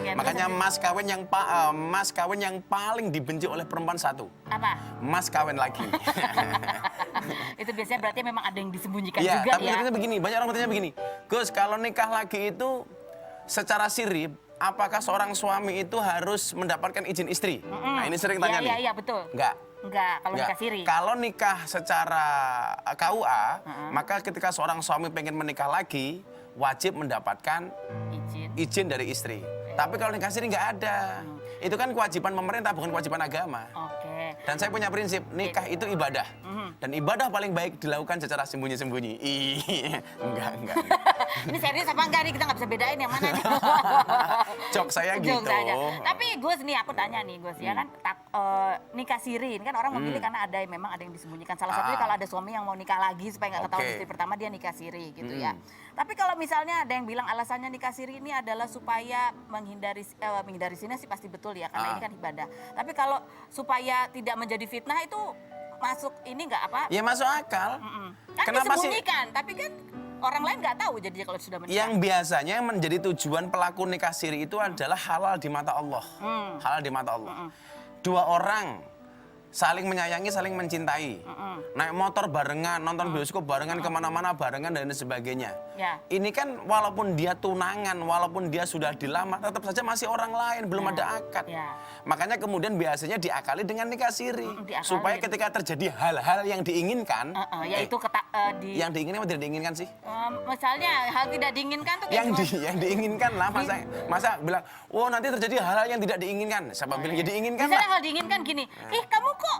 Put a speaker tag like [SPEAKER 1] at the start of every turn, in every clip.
[SPEAKER 1] Makanya mas kawin yang paling dibenci oleh perempuan satu.
[SPEAKER 2] Apa?
[SPEAKER 1] Mas kawin lagi.
[SPEAKER 2] Itu biasanya berarti memang ada yang disembunyikan
[SPEAKER 1] Iya,
[SPEAKER 2] juga
[SPEAKER 1] tapi
[SPEAKER 2] ya.
[SPEAKER 1] katanya begini, banyak orang bertanya begini, Gus, kalau nikah lagi itu secara siri, apakah seorang suami itu harus mendapatkan izin istri? Nah, ini sering tanya nih.
[SPEAKER 2] Iya, betul. Enggak, kalau nikah siri.
[SPEAKER 1] Kalau nikah secara KUA, maka ketika seorang suami pengen menikah lagi, wajib mendapatkan izin dari istri. Tapi kalau nikah siri nggak ada. Itu kan kewajiban pemerintah, bukan kewajiban agama.
[SPEAKER 2] Oke.
[SPEAKER 1] Dan saya punya prinsip, nikah itu ibadah. Dan ibadah paling baik dilakukan secara sembunyi-sembunyi. Enggak.
[SPEAKER 2] Ini serius apa enggak nih? Kita nggak bisa bedain yang mana nih.
[SPEAKER 1] Jok saya gitu.
[SPEAKER 2] Tapi Gus nih, aku tanya nih Gus, ya kan nikah siri, ini kan orang memilih karena memang ada yang disembunyikan. Salah satunya kalau ada suami yang mau nikah lagi supaya nggak ketahuan istri pertama, dia nikah siri gitu ya. Tapi kalau misalnya ada yang bilang alasannya nikah siri ini adalah supaya menghindari zina sih pasti betul ya, karena ini kan ibadah. Tapi kalau supaya tidak menjadi fitnah itu masuk ini nggak apa?
[SPEAKER 1] Ya masuk akal.
[SPEAKER 2] Kan
[SPEAKER 1] Kenapa
[SPEAKER 2] disembunyikan, tapi kan orang lain nggak tahu jadi kalau sudah menikah.
[SPEAKER 1] Yang biasanya menjadi tujuan pelaku nikah siri itu adalah halal di mata Allah. Halal di mata Allah. Dua orang saling menyayangi, saling mencintai. Naik motor barengan, nonton bioskop barengan, kemana-mana barengan, dan sebagainya.
[SPEAKER 2] Ya.
[SPEAKER 1] Ini kan walaupun dia tunangan, walaupun dia sudah dilamar, tetap saja masih orang lain, belum ada akad.
[SPEAKER 2] Ya.
[SPEAKER 1] Makanya kemudian biasanya diakali dengan nikah siri. Supaya ketika terjadi hal-hal yang diinginkan,
[SPEAKER 2] yaitu
[SPEAKER 1] yang diinginkan atau tidak diinginkan sih?
[SPEAKER 2] Misalnya hal tidak diinginkan tuh
[SPEAKER 1] yang diinginkan lah, masa bilang, oh nanti terjadi hal-hal yang tidak diinginkan. Siapa bilang jadi diinginkan lah?
[SPEAKER 2] Misalnya hal diinginkan gini, ih kamu kok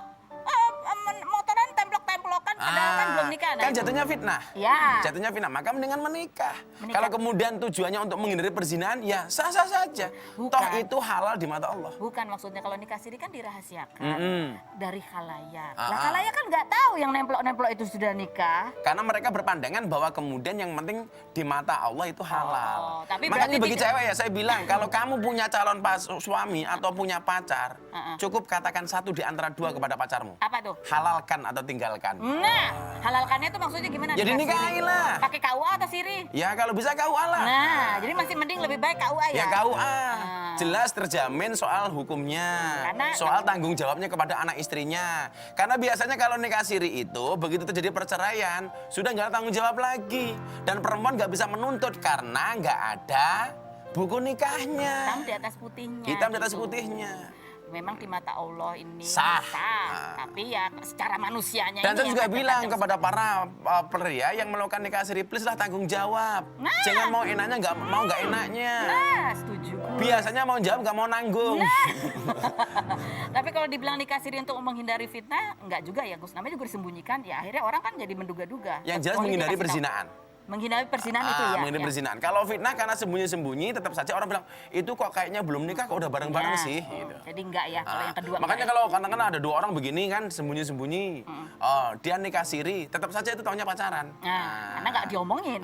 [SPEAKER 2] motoran templok-templokan padahal kan belum nikah.
[SPEAKER 1] Kan jatuhnya fitnah.
[SPEAKER 2] Ya.
[SPEAKER 1] Jatuhnya fitnah, maka mendingan menikah. Kalau kemudian tujuannya untuk menghindari perzinahan, ya sah-sah saja. Toh itu halal di mata Allah.
[SPEAKER 2] Bukan, maksudnya kalau nikah siri kan dirahasiakan dari khalayak. Nah, khalayak kan nggak tahu yang nemplok-nemplok itu sudah nikah.
[SPEAKER 1] Karena mereka berpandangan bahwa kemudian yang penting di mata Allah itu halal. Makanya bagi cewek ya saya bilang, kalau kamu punya calon suami atau punya pacar, cukup katakan satu di antara dua kepada pacarmu.
[SPEAKER 2] Apa tuh?
[SPEAKER 1] Halalkan atau tinggalkan.
[SPEAKER 2] Nah, halalkannya itu maksudnya gimana?
[SPEAKER 1] Jadi nikahin lah.
[SPEAKER 2] Pakai KUA atau siri?
[SPEAKER 1] Ya kalau bisa KUA lah.
[SPEAKER 2] Nah, jadi masih mending lebih baik KUA ya?
[SPEAKER 1] Ya KUA. Jelas terjamin soal hukumnya. Soal tanggung jawabnya kepada anak istrinya. Karena biasanya kalau nikah siri itu, begitu terjadi perceraian, sudah nggak ada tanggung jawab lagi. Dan perempuan nggak bisa menuntut karena nggak ada buku nikahnya.
[SPEAKER 2] Hitam di atas putihnya.
[SPEAKER 1] Hitam di atas putihnya.
[SPEAKER 2] Memang di mata Allah ini
[SPEAKER 1] sah.
[SPEAKER 2] Tapi ya secara manusianya.
[SPEAKER 1] Dan saya juga bilang kepada para pria yang melakukan nikah siri, please lah tanggung jawab. Jangan mau enaknya nggak enaknya.
[SPEAKER 2] Nah, setuju.
[SPEAKER 1] Biasanya mau jawab nggak mau nanggung.
[SPEAKER 2] Tapi kalau dibilang nikah siri untuk menghindari fitnah, nggak juga ya Gus. Namanya juga disembunyikan. Ya akhirnya orang kan jadi menduga-duga.
[SPEAKER 1] Yang jelas menghindari perzinahan.
[SPEAKER 2] Menghindari perzinahan itu ya?
[SPEAKER 1] Menghindari perzinahan. Kalau fitnah karena sembunyi-sembunyi, tetap saja orang bilang, itu kok kayaknya belum nikah, kok udah bareng-bareng sih. Gitu.
[SPEAKER 2] Jadi enggak ya, kalau yang kedua.
[SPEAKER 1] Makanya kalau kadang-kadang ada dua orang begini kan, sembunyi-sembunyi, dia nikah siri, tetap saja itu tahunya pacaran.
[SPEAKER 2] Karena nggak diomongin.